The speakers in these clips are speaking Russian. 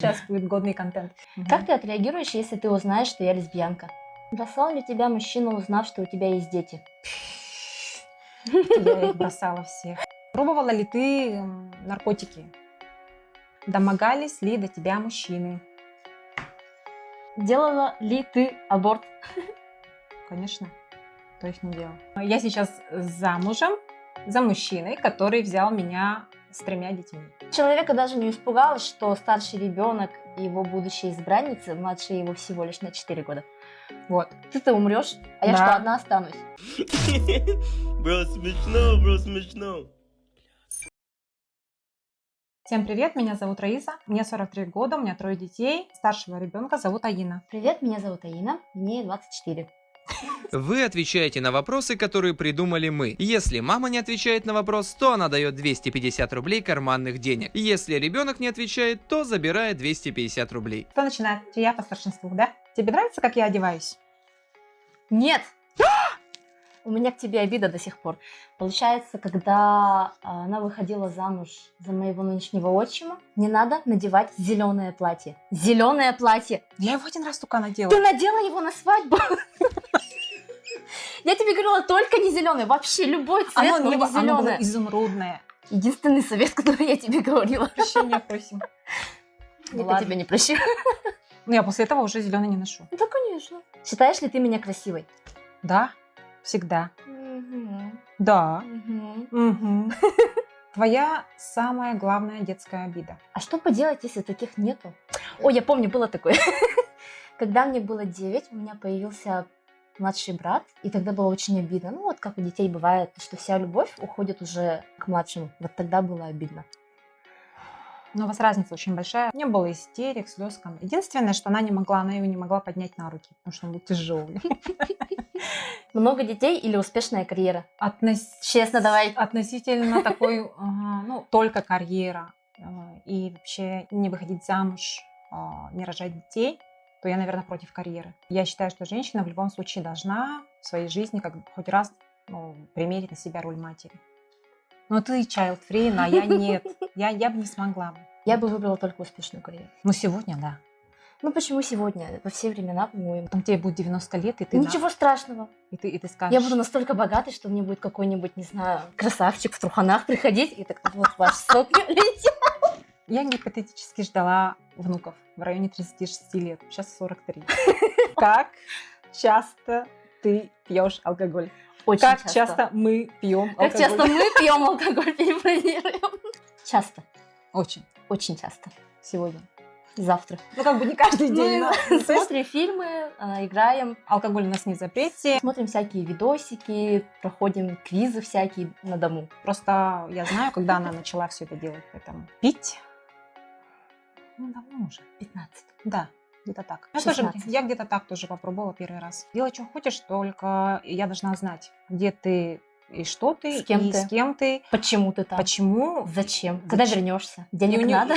Сейчас будет годный контент. Как ты отреагируешь, если ты узнаешь, что я лесбиянка? Бросал ли тебя мужчина, узнав, что у тебя есть дети? Я их бросала всех. Пробовала ли ты наркотики? Домогались ли до тебя мужчины? Делала ли ты аборт? Конечно, кто их не делал. Я сейчас замужем за мужчиной, который взял меня с 3 детьми. Человека даже не испугалось, что старший ребенок и его будущая избранница, младше его всего лишь на 4 года. Вот. Ты умрешь, а я Да. что, одна останусь? Бро, смешно. Всем привет, меня зовут Раиса, мне 43 года, у меня 3 детей. Старшего ребенка зовут Аина. Привет, меня зовут Аина, мне 24. Вы отвечаете на вопросы, которые придумали мы. Если мама не отвечает на вопрос, то она дает 250 рублей карманных денег. Если ребенок не отвечает, то забирает 250 рублей. Кто начинает? Я по старшинству, да? Тебе нравится, как я одеваюсь? Нет! У меня к тебе обида до сих пор. Получается, когда она выходила замуж за моего нынешнего отчима, не надо надевать зеленое платье. Зеленое платье! Я его один раз только надела. Ты надела его на свадьбу? Я тебе говорила, только не зеленое. Вообще любой цвет, но не оно было зеленое. изумрудное. Единственный совет, который я тебе говорила. Прощения просим. Ну Я ладно. тебя не прощу. Ну, я после этого уже зеленый не ношу. Да, конечно. Считаешь ли ты меня красивой? Да, всегда. Да. Мгм. Твоя самая главная детская обида. А что поделать, если таких нету? Ой, я помню, было такое. Когда мне было 9, у меня появился младший брат, и тогда было очень обидно. Ну вот как у детей бывает, что вся любовь уходит уже к младшему. Вот тогда было обидно. Но у вас разница очень большая. Не было истерик, слез. Единственное, что она его не могла поднять на руки, потому что он был тяжелый. Много детей или успешная карьера? Относ- Честно, давай. Относительно такой, ну, только карьера и вообще не выходить замуж, не рожать детей, то я, наверное, против карьеры. Я считаю, что женщина в любом случае должна в своей жизни хоть раз примерить на себя роль матери. Но ты child-free, а я нет. Я бы не смогла. Я бы выбрала только успешную карьеру. Ну, сегодня, да. Ну почему сегодня? Во все времена, по-моему. Потом тебе будет 90 лет, и ты... Ничего страшного. И ты скажешь... Я буду настолько богатой, что мне будет какой-нибудь, не знаю, красавчик в труханах приходить, и так вот ваш сок летит. Я гипотетически ждала внуков в районе 36 лет. Сейчас 43. Как часто ты пьешь алкоголь? Очень Как часто мы пьем алкоголь? Как часто мы пьем алкоголь, перефразируем. Часто. Очень. Очень часто. Сегодня. Завтра. Ну, как бы не каждый день. но- То есть Смотрим фильмы, играем, алкоголь у нас не в запрете. смотрим всякие видосики, проходим квизы всякие на дому. Просто я знаю, когда она начала все это делать. Поэтому пить... Ну, давно уже. 15. Да, где-то так. Я, 16. я где-то так тоже попробовала первый раз. Делай, что хочешь, только я должна знать, где ты и что ты, С кем и ты. с кем ты, Почему ты там? почему. Зачем? Когда Зачем? вернешься? И Денег у неё- надо?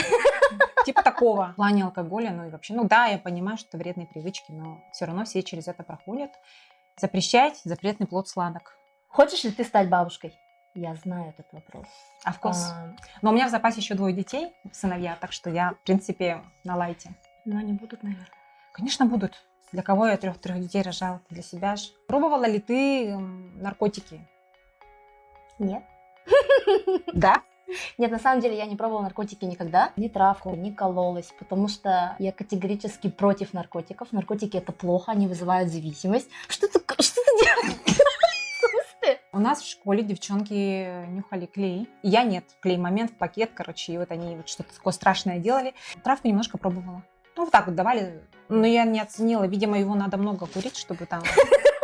Типа такого. В плане алкоголя, ну и вообще. Ну да, я понимаю, что это вредные привычки, но все равно все через это проходят. Запрещать запретный плод сладок. Хочешь ли ты стать бабушкой? Я знаю этот вопрос. А вкус? А, Но у меня в запасе еще 2 детей, сыновья, так что я, в принципе, на лайте. Но они будут, наверное. Конечно, будут. Для кого я 3 детей рожала? Для себя же. Пробовала ли ты наркотики? Нет. Да? Нет, на самом деле я не пробовала наркотики никогда. Ни травку, не кололась, потому что я категорически против наркотиков. Наркотики это плохо, они вызывают зависимость. Что ты делаешь? В смысле? У нас в школе девчонки нюхали клей. Я нет. Клей-момент, пакет, короче, и вот они вот что-то такое страшное делали. Травку немножко пробовала. Ну, вот так вот давали. Но я не оценила. Видимо, его надо много курить, чтобы там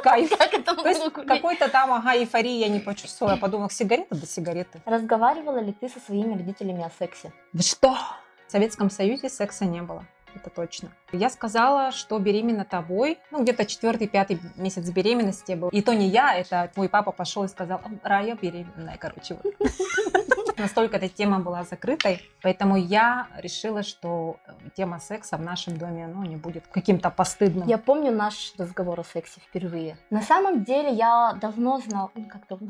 кайф. Как это То есть можно курить? какой-то там, эйфории я не почувствовала. Я подумала, сигарета до сигареты. Разговаривала ли ты со своими родителями о сексе? Вы что? В Советском Союзе секса не было. Это точно. Я сказала, что беременна тобой. Ну, где-то 4-5 месяц беременности был. И то не я, это твой папа пошел и сказал: Рая беременная, короче. Вот. Настолько эта тема была закрытой, поэтому я решила, что тема секса в нашем доме, не будет каким-то постыдным. Я помню наш разговор о сексе впервые. На самом деле я давно знала... Как давно?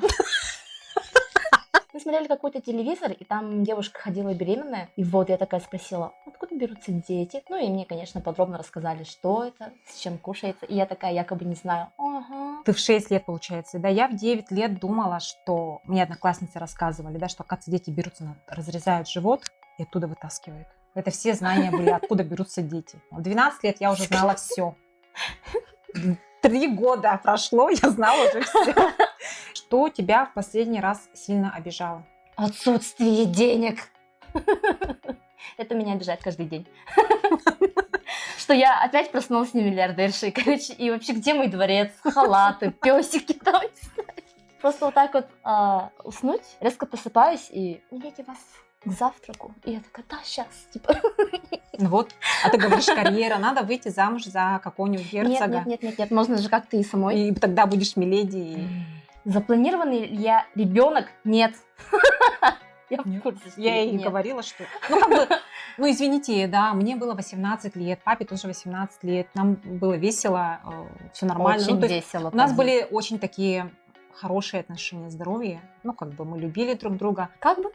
Мы смотрели какой-то телевизор, и там девушка ходила беременная. И вот я такая спросила, откуда берутся дети? Ну и мне, конечно, подробно рассказали, что это, с чем кушается. И я такая якобы не знаю. Ага. Ты в 6 лет, получается, да? Я в 9 лет думала, что... Мне одноклассницы рассказывали, да, что, оказывается, дети берутся, разрезают живот и оттуда вытаскивают. Это все знания были, откуда берутся дети. В 12 лет я уже знала все. 3 года прошло, я знала уже все. Что тебя в последний раз сильно обижало? Отсутствие денег. Это меня обижает каждый день. Что я опять проснулась не миллиардершей, короче, и вообще где мой дворец, халаты, песики там. Просто вот так вот уснуть, резко просыпаюсь и идите вас к завтраку. И я такая, да, сейчас, типа. Ну вот, а ты говоришь, карьера, надо выйти замуж за какого-нибудь герцога. Нет, можно же как-то и самой. И тогда будешь миледи. И... Запланированный ли я ребенок? Нет. Я в курсе, что Я ей нет. говорила, что... Ну, как бы, ну, извините, да, мне было 18 лет, папе тоже 18 лет, нам было весело, все нормально. Очень Ну, то есть весело. у нас были очень такие хорошие отношения, здоровье. Ну, как бы мы любили друг друга. Как бы?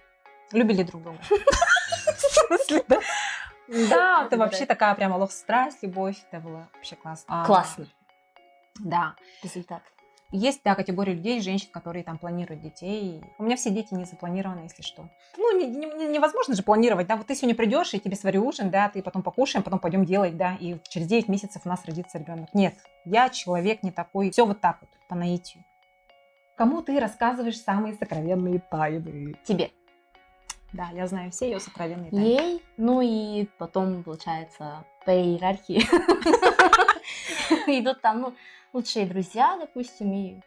Любили друг друга. В смысле, да? Да, это вообще такая прямо лов-страсть, любовь, это было вообще классно. Классно. Да. Результат. Есть, да, категория людей, женщин, которые там планируют детей. У меня все дети не запланированы, если что. Ну, невозможно же планировать, да, вот ты сегодня придешь, и тебе сварю ужин, да, ты потом покушаем, потом пойдем делать, да, и через 9 месяцев у нас родится ребенок. Нет, я человек не такой, все вот так вот, по наитию. Кому ты рассказываешь самые сокровенные тайны? Тебе. Да, я знаю все ее сокровенные тайны. Ей, ну и потом, получается, по иерархии идут там, ну, лучшие друзья, допустим, и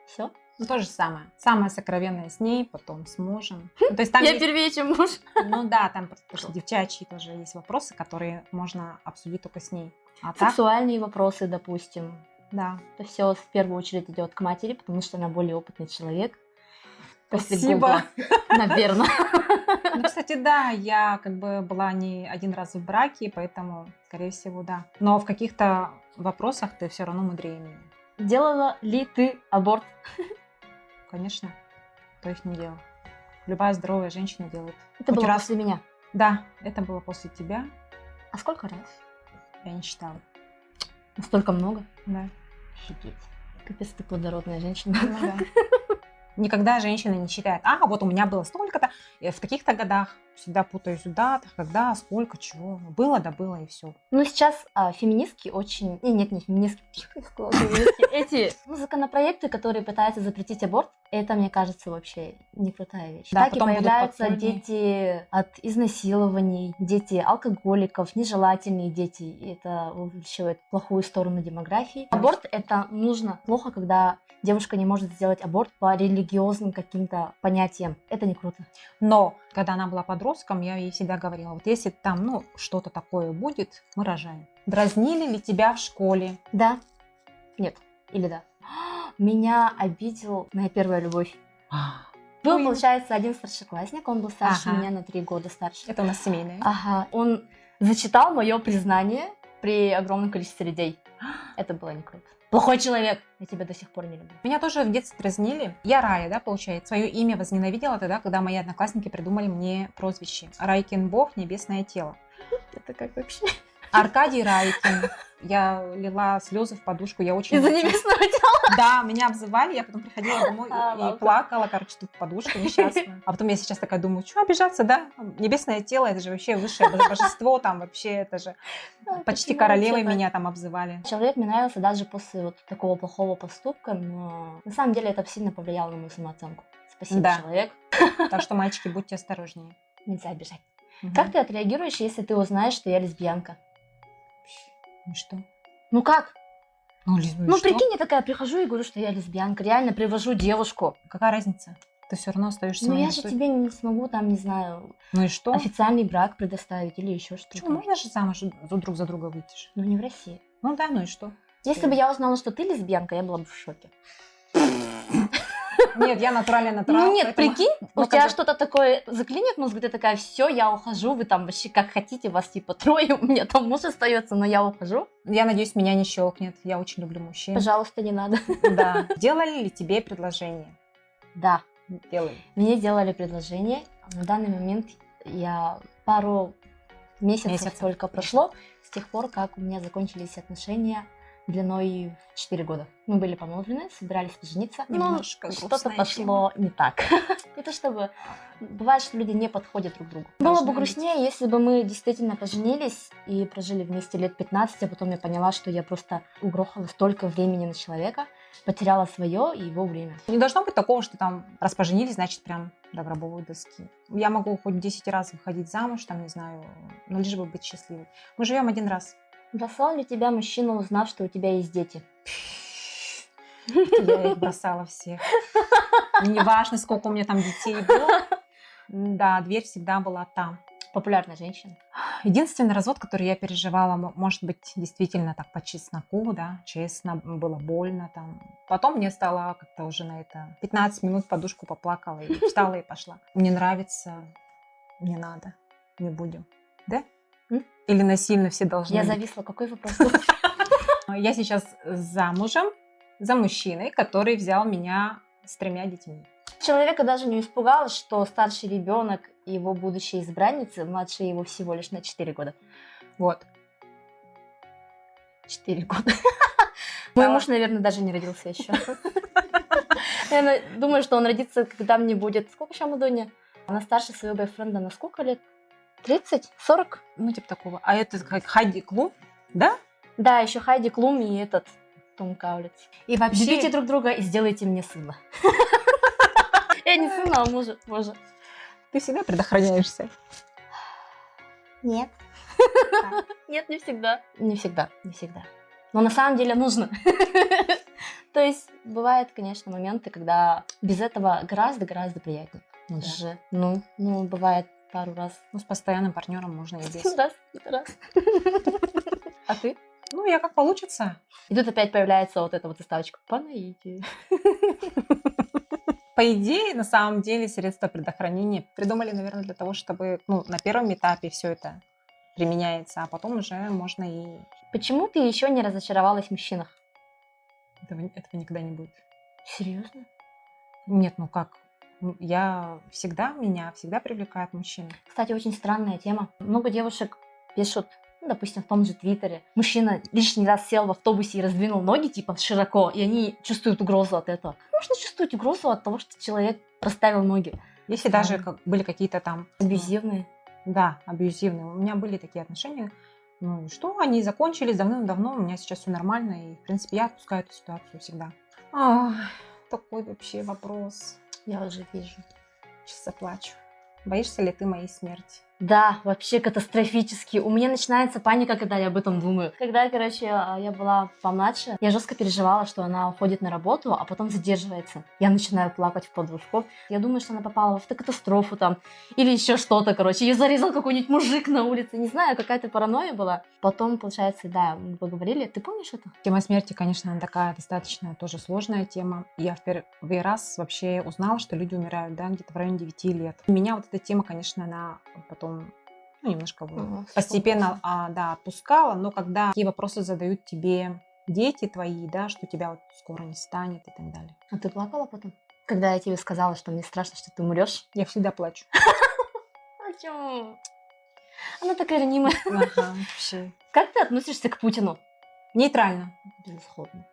все. Ну, то же самое. Самое сокровенное с ней, потом с мужем. Ну, то есть там Я есть... первее, чем муж. Ну да, там просто девчачьи тоже есть вопросы, которые можно обсудить только с ней. А так, Сексуальные вопросы, допустим. да. Это все в первую очередь идет к матери, потому что она более опытный человек. После Спасибо. Наверное. Ну, кстати, да, я как бы была не один раз в браке, поэтому, скорее всего, да. Но в каких-то вопросах ты все равно мудрее меня. Делала ли ты аборт? Конечно. То есть не делал. Любая здоровая женщина делает. Это Хоть было раз. после меня. Да, это было после тебя. А сколько раз? Я не считала. Настолько много? Да. Офигеть. Капец, ты плодородная женщина. Ну да. Никогда женщина не считает, вот у меня было столько-то, в таких-то годах. Всегда путаюсь, дата, когда, сколько, чего. Было, да было, и все. Ну, сейчас феминистки очень... Нет, не феминистки. Феминистки. Эти законопроекты, которые пытаются запретить аборт, это, мне кажется, вообще не крутая вещь. Да, Так и потом будут появляются подпольные. дети от изнасилований, дети алкоголиков, нежелательные дети. И это увеличивает плохую сторону демографии. Аборт это нужно. Плохо, когда девушка не может сделать аборт по религиозным каким-то понятиям. Это не круто. Но когда она была подростком, я ей всегда говорила, вот если там, что-то такое будет, мы рожаем. Дразнили ли тебя в школе? Да? Нет. Или да? Меня обидел моя первая любовь. Был, Ой. получается, один старшеклассник, он был старше Ага. меня на 3 года старше. Это у нас семейное. Ага, он зачитал мое признание при огромном количестве людей. Это было не круто. Плохой человек, я тебя до сих пор не люблю. Меня тоже в детстве дразнили. Я Рая, да, получается. Свое имя возненавидела тогда, когда мои одноклассники придумали мне прозвище. Райкин Бог, небесное тело. Это как вообще? Аркадий Райкин. Я лила слезы в подушку, я очень... Из-за небесного тела. Да, меня обзывали, я потом приходила домой и ладно. плакала, короче, тут в подушку несчастная. А потом я сейчас такая думаю, что обижаться, да? Небесное тело, это же вообще высшее божество, там вообще, это же почти почему королевой вообще так? меня там обзывали. Человек мне нравился даже после вот такого плохого поступка, но на самом деле это сильно повлияло на мою самооценку. Спасибо, Да. человек. Так что, мальчики, будьте осторожнее. Нельзя обижать. Мгм. Как ты отреагируешь, если ты узнаешь, что я лесбиянка? Ну что? Ну как? Ну, Ну, прикинь, я такая прихожу и говорю, что я лесбиянка. Реально привожу девушку. Какая разница? Ты все равно остаешься Ну, моей я же суть. тебе не смогу там, не знаю, Ну и что? официальный брак предоставить или еще Почему? что-то. Можно же замуж друг за друга выйти же? Ну, не в России. Ну да, ну и что? Если бы я узнала, что ты лесбиянка, я была бы в шоке. Нет, я натурально. Ну нет, поэтому- прикинь, Ну, у тебя как бы- что-то такое заклинит мозг, ты такая, все, я ухожу, вы там вообще как хотите, вас типа трое, у меня там муж остается, но я ухожу. Я надеюсь, меня не щелкнет. Я очень люблю мужчин. Пожалуйста, не надо. Да. Делали ли тебе предложение? Да. делаем. Мне делали предложение. На данный момент я пару месяцев только прошло с тех пор, как у меня закончились отношения длиной в 4 года. Мы были помолвлены, собирались пожениться, но Немножко что-то грустная пошло не так. Не то чтобы... Бывает, что люди не подходят друг другу. Было Должны бы грустнее, если бы мы действительно поженились и прожили вместе лет 15, а потом я поняла, что я просто угрохала столько времени на человека, потеряла свое и его время. Не должно быть такого, что там раз поженились, значит прям до гробовой доски. Я могу хоть 10 раз выходить замуж, там, не знаю, но лишь бы быть счастливой. Мы живем один раз. Бросал ли тебя мужчина, узнав, что у тебя есть дети? Я их бросала всех. И неважно, сколько у меня там детей было. Да, дверь всегда была там. Популярная женщина. Единственный развод, который я переживала, может быть, действительно так по чесноку, да, честно, было больно там. Потом мне стало как-то уже на это 15 минут подушку поплакала и встала и пошла. Мне нравится, не надо, не будем. Да? Или насильно все должны Я быть? зависла. Какой вопрос? Я сейчас замужем за мужчиной, который взял меня с 3 детьми. Человека даже не испугалось, что старший ребенок и его будущая избранница, младше его всего лишь на 4 года. Вот. 4 года. Мой муж, наверное, даже не родился еще. Я думаю, что он родится, когда мне будет... Сколько еще Мадонне? Она старше своего бойфренда на сколько лет? 30? 40? Ну, типа такого. А это как Хайди Клум, да? Да, еще Хайди Клум и этот Том Каулиц. И вообще... Любите друг друга и сделайте мне сына. Я не сына, а мужа. Боже. Ты всегда предохраняешься. Нет. Нет, не всегда. Не всегда, не всегда. Но на самом деле нужно. То есть бывают, конечно, моменты, когда без этого гораздо-гораздо приятнее. Ну, да. Даже, ну, бывает пару раз. Ну, с постоянным партнером можно и без. Раз. А ты? Ну, я как получится. И тут опять появляется вот эта вот заставочка по наитию. По идее, на самом деле, средства предохранения придумали, наверное, для того, чтобы, ну, на первом этапе все это применяется, а потом уже можно и... Почему ты еще не разочаровалась в мужчинах? Этого никогда не будет. Серьезно? Нет, ну как? Меня всегда привлекают мужчины. Кстати, очень странная тема. Много девушек пишут, ну, допустим, в том же Твиттере. Мужчина лишний раз сел в автобусе и раздвинул ноги, типа, широко, и они чувствуют угрозу от этого. Можно чувствовать угрозу от того, что человек расставил ноги. Если даже были какие-то там... Абьюзивные. Да, абьюзивные. У меня были такие отношения. Ну и что? Они закончились давным-давно. У меня сейчас все нормально. И, в принципе, я отпускаю эту ситуацию всегда. Такой вообще вопрос. Я уже вижу. Сейчас заплачу. Боишься ли ты моей смерти? Да, вообще катастрофически. У меня начинается паника, когда я об этом думаю. Когда, короче, я была помладше, я жестко переживала, что она уходит на работу, а потом задерживается. Я начинаю плакать в подушку. Я думаю, что она попала в автокатастрофу там, или еще что-то, короче. Ее зарезал какой-нибудь мужик на улице. Не знаю, какая-то паранойя была. Потом, получается, да, мы поговорили. Ты помнишь это? Тема смерти, конечно, она такая достаточно тоже сложная тема. Я в первый раз вообще узнала, что люди умирают, да, где-то в районе 9 лет. Меня вот эта тема, конечно, она потом немножко постепенно отпускала, но когда такие вопросы задают тебе дети твои, да, что тебя вот скоро не станет и так далее. А ты плакала потом? Когда я тебе сказала, что мне страшно, что ты умрешь? Я всегда плачу. Почему? Она такая ранимая. Ага, вообще. Как ты относишься к Путину? Нейтрально. Безысходно.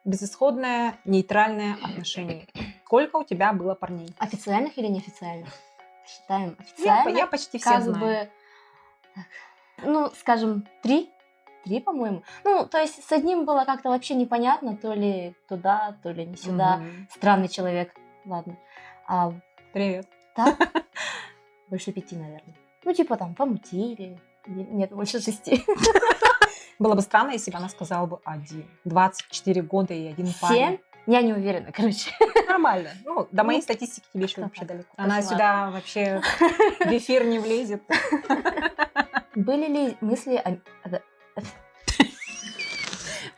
Безысходное, нейтральное отношение. Сколько у тебя было парней? Официальных или неофициальных? Считаем официально. Я почти все как знаю. бы, так, ну, скажем, 3, по-моему. Ну, то есть с одним было как-то вообще непонятно, то ли туда, то ли не сюда. Мгм. Странный человек, ладно. А Привет. так, больше 5, наверное. Ну, типа там помутили. Нет, больше 6. Было бы странно, если бы она сказала бы 1. 24 года и 1 7? парень. Я не уверена, короче. Нормально. Ну, до моей статистики тебе еще как-то вообще так. далеко. Кошмар. Она сюда вообще в эфир не влезет. Были ли мысли о...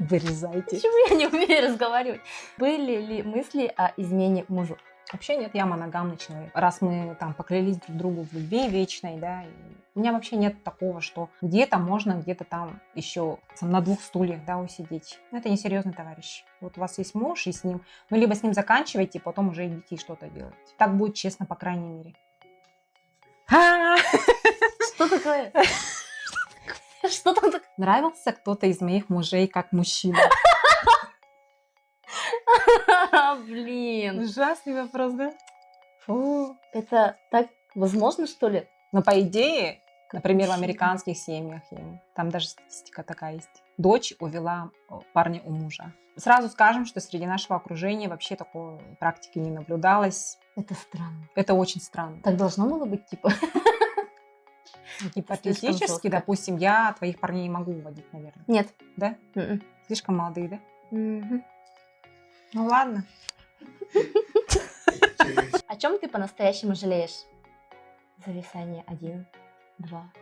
Вырезайте. Почему я не умею разговаривать? Были ли мысли о измене мужу? Вообще нет, я моногамный человек. Раз мы там поклялись друг другу в любви вечной, да, и у меня вообще нет такого, что где-то можно, где-то там еще на 2 стульях, да, усидеть. Ну, это несерьезный товарищ. Вот у вас есть муж, и с ним, ну, либо с ним заканчивайте, потом уже идите и что-то делать. Так будет честно, по крайней мере. Что такое? Что там такое? Нравился кто-то из моих мужей как мужчина? Блин. Ужасный вопрос, да? Фу. Это так возможно, что ли? Но по идее, например, в Мужчина. американских семьях, там даже статистика такая есть. Дочь увела парня у мужа. Сразу скажем, что среди нашего окружения вообще такой практики не наблюдалось. Это странно. Это очень странно. Так должно было быть, типа. Гипотетически, жестко. допустим, я твоих парней не могу уводить, наверное. Нет. Да? Мгм. Слишком молодые, да? Мгм. Ну ладно. О чем ты по-настоящему жалеешь? Зависание 1, 2,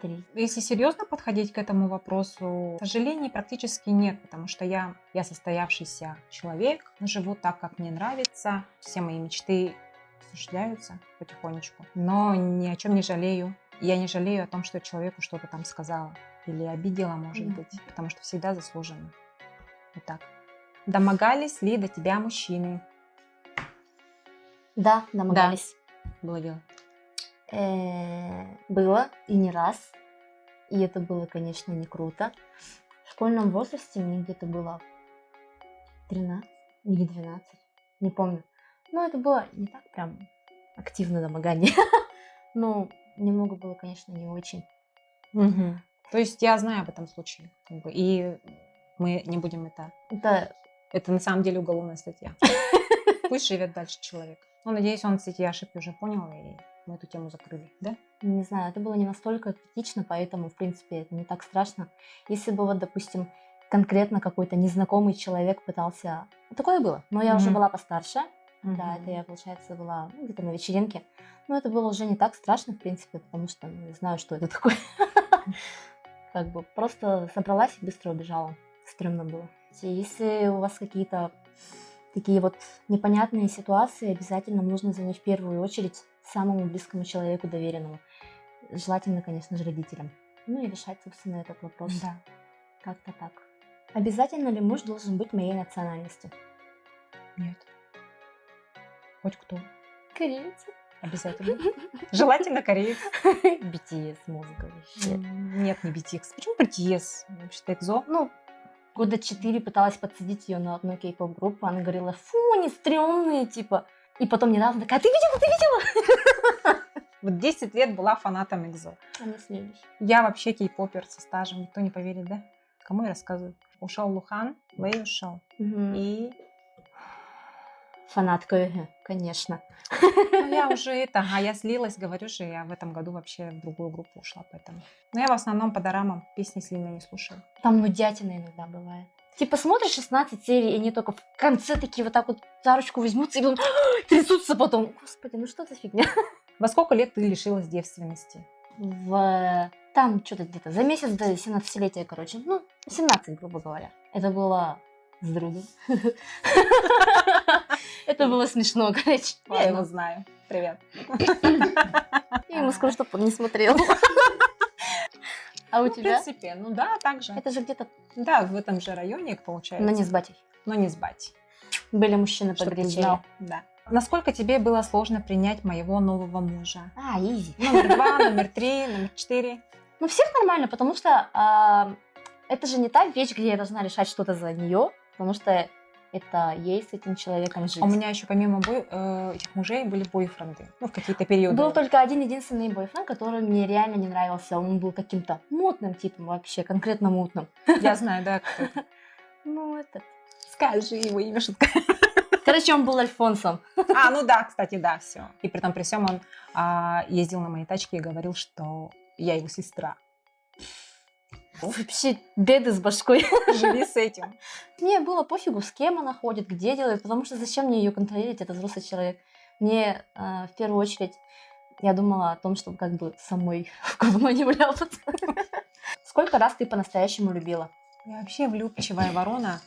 3. Если серьезно подходить к этому вопросу, сожалений практически нет, потому что я состоявшийся человек, живу так, как мне нравится, все мои мечты осуществляются потихонечку, но ни о чем не жалею. Я не жалею о том, что человеку что-то там сказала или обидела, может Понятно. быть, потому что всегда заслуженно. Вот так. Домогались ли до тебя мужчины? Да, домогались. Было дело. Было и не раз. И это было, конечно, не круто. В школьном возрасте мне где-то было 13 или 12, не помню. Но это было не так прям активное домогание. Ну, немного было, конечно, не очень. Мгм. То есть я знаю об этом случае, как бы, и мы не будем это... Это Это на самом деле уголовная статья. Пусть живет дальше человек. Ну, надеюсь, он эти ошибки уже понял, и мы эту тему закрыли, да? не знаю, это было не настолько критично, поэтому, в принципе, это не так страшно. Если бы, вот, допустим, конкретно какой-то незнакомый человек пытался... Такое было, но я уже Мгм. была постарше. Да, Мгм. это я, получается, была где-то на вечеринке. Но это было уже не так страшно, в принципе, потому что не знаю, что это такое. Как бы просто собралась и быстро убежала. Стремно было. Если у вас какие-то такие вот непонятные ситуации, обязательно нужно звонить в первую очередь самому близкому человеку, доверенному. Желательно, конечно же, родителям. Ну и решать, собственно, этот вопрос. Да. Как-то так. Обязательно ли муж должен быть моей национальности? Нет. Хоть кто. Кореец. Обязательно. Желательно кореец. BTS музыка вообще. Нет, не BTS. Почему BTS? Вообще-то экзо. Ну, года 4 пыталась подсадить ее на одну кей-поп-группу. Она говорила, фу, они стрёмные, типа. И потом недавно такая, ты видела? Вот 10 лет была фанатом экзо. Они смеялись. Я вообще кей-попер со стажем. Никто не поверит, да? Кому я рассказываю? Ушел Лухан, Лэй ушел. И Фанатка, конечно. ну, я уже я слилась, говорю же, я в этом году вообще в другую группу ушла, поэтому. Но я в основном по дорамам песни сильно не слушаю. Там нудятина иногда бывает. Типа смотришь 16 серий, и они только в конце такие вот так вот за ручку возьмутся и потом трясутся потом. Господи, ну что за фигня? Во сколько лет ты лишилась девственности? Там что-то где-то за месяц до 17-летия, короче. Ну, 17, грубо говоря. Это было с другом. Это было смешно, короче. Я его знаю. Привет. Я ему скажу, чтобы он не смотрел. А у В тебя? принципе, ну да, так же. Это же где-то, Да, в этом же районе, получается. но не с батей. Но не с батей. Были мужчины Чтоб ты погорячее. знал. Да. Насколько тебе было сложно принять моего нового мужа? Изи. Номер 2, номер 3, номер 4. Ну, всех нормально, потому что это же не та вещь, где я должна решать что-то за нее, потому что это ей с этим человеком жить. У меня еще помимо этих мужей были бойфренды. Ну, в какие-то периоды. Был только один единственный бойфренд, который мне реально не нравился. Он был каким-то мутным типом вообще, конкретно мутным. Я знаю, да, кто это. Ну, это... Скажи его имя, шутка. Короче, он был альфонсом. Ну да, кстати, да, все. И при том при всем он ездил на моей тачке и говорил, что я его сестра. Вообще беды с башкой. Живи с этим. Мне было пофигу, с кем она ходит, где делает, потому что зачем мне ее контролировать, это взрослый человек. Мне в первую очередь я думала о том, чтобы как бы самой в говно не вляпаться. Сколько раз ты по-настоящему любила? Я вообще влюбчивая ворона.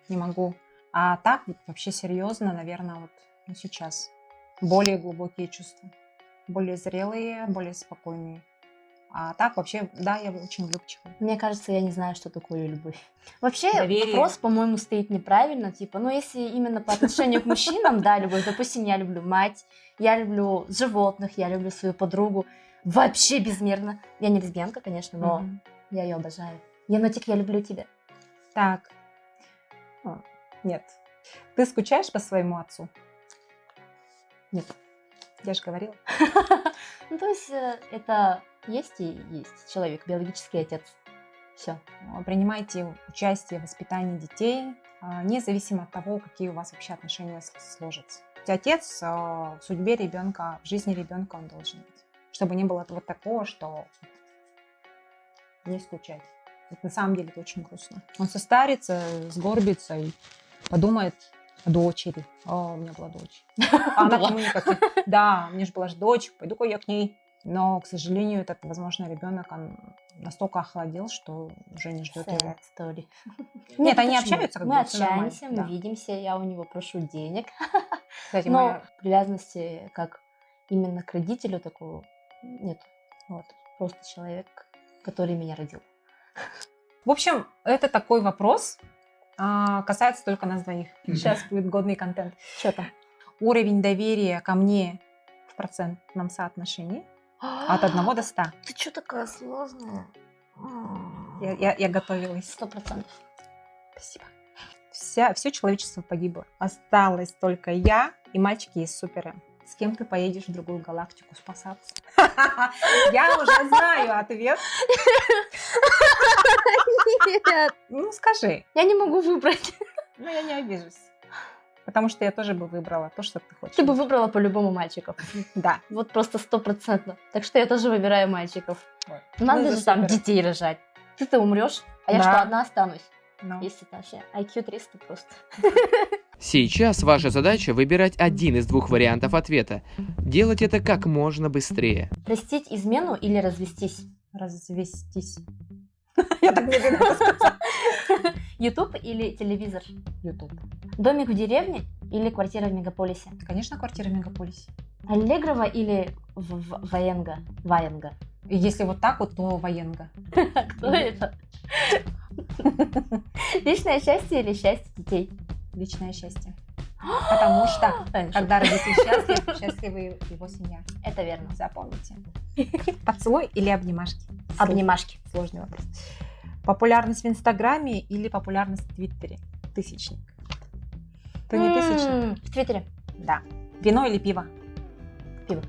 Не могу. А так, вообще серьезно, наверное, вот но сейчас. Более глубокие чувства. Более зрелые, более спокойные. А так вообще, да, я очень влюбчивая. Мне кажется, я не знаю, что такое любовь. Вообще, Доверие. вопрос, по-моему, стоит неправильно. Типа, ну, если именно по отношению к мужчинам, да, любовь. Допустим, я люблю мать, я люблю животных, я люблю свою подругу. Вообще безмерно. Я не лесбиянка, конечно, но Мгм. я ее обожаю. Енотик, я люблю тебя. Так. Нет. Ты скучаешь по своему отцу? Нет. Я же говорила. Ну, то есть, это есть и есть человек, биологический отец. Все. Принимайте участие в воспитании детей, независимо от того, какие у вас вообще отношения сложатся. Ведь отец в судьбе ребенка, в жизни ребенка он должен быть. Чтобы не было вот такого, что не скучать. Ведь на самом деле это очень грустно. Он состарится, сгорбится и подумает о дочери. О, у меня была дочь. А она к нему никак. Да, у меня же была же дочь, пойду-ка я к ней. Но, к сожалению, этот, возможно, ребенок он настолько охладел, что уже не ждет его. Sad story. Нет, они почему? общаются, как Мы бы, всё нормально, общаемся, мы да. видимся, я у него прошу денег. Кстати, Но моя- привязанности как именно к родителю такого нет. Вот. Просто человек, который меня родил. В общем, это такой вопрос, касается только нас двоих. Сейчас будет годный контент. Что там? Уровень доверия ко мне в процентном соотношении от 1 до 100. Ты что такая сложная? Я готовилась. 100%. Спасибо. Все человечество погибло. Осталось только я и мальчики из Супер. С кем ты поедешь в другую галактику спасаться? Я уже знаю ответ. Нет, Ну, скажи. я не могу выбрать. Ну, я не обижусь. Потому что я тоже бы выбрала то, что ты хочешь. Ты бы выбрала по-любому мальчиков. Да. Вот просто 100%. Так что я тоже выбираю мальчиков. Вот. Надо Ну, же за там Супера. детей рожать. Ты умрешь, а я Да. что, одна останусь? Ну. Если вообще IQ 300 просто. Сейчас ваша задача выбирать один из двух вариантов ответа. Делать это как можно быстрее. Простить измену или развестись? Развестись. Я так медленно это сказала. YouTube или телевизор? Ютуб. Домик в деревне или квартира в мегаполисе? Конечно, квартира в мегаполисе. Аллегрова или Ваенга? Ваенга. И если вот так вот, то военга. Кто это? Личное счастье или счастье детей? Личное счастье. Потому что, когда родитель счастлив, счастлива его семья. Это верно. Запомните. Поцелуй или обнимашки? Обнимашки. Сложный вопрос. Популярность в Инстаграме или популярность в Твиттере? Тысячник. Ты не тысячник? В Твиттере. Да. Вино или пиво? Пиво.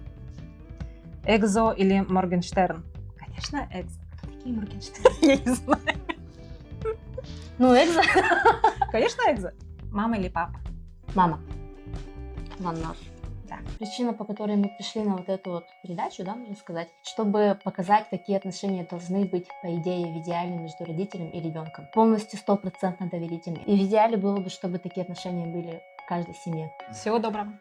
Экзо или Моргенштерн? Конечно, Экзо. Кто такие Моргенштерн? Я не знаю. Ну, Экзо. Конечно, Экзо. Мама или папа? Мама. Мама. Да. Причина, по которой мы пришли на вот эту вот передачу, да, можно сказать, чтобы показать, какие отношения должны быть, по идее, в идеале между родителем и ребенком. Полностью 100% доверительные. И в идеале было бы, чтобы такие отношения были в каждой семье. Всего доброго.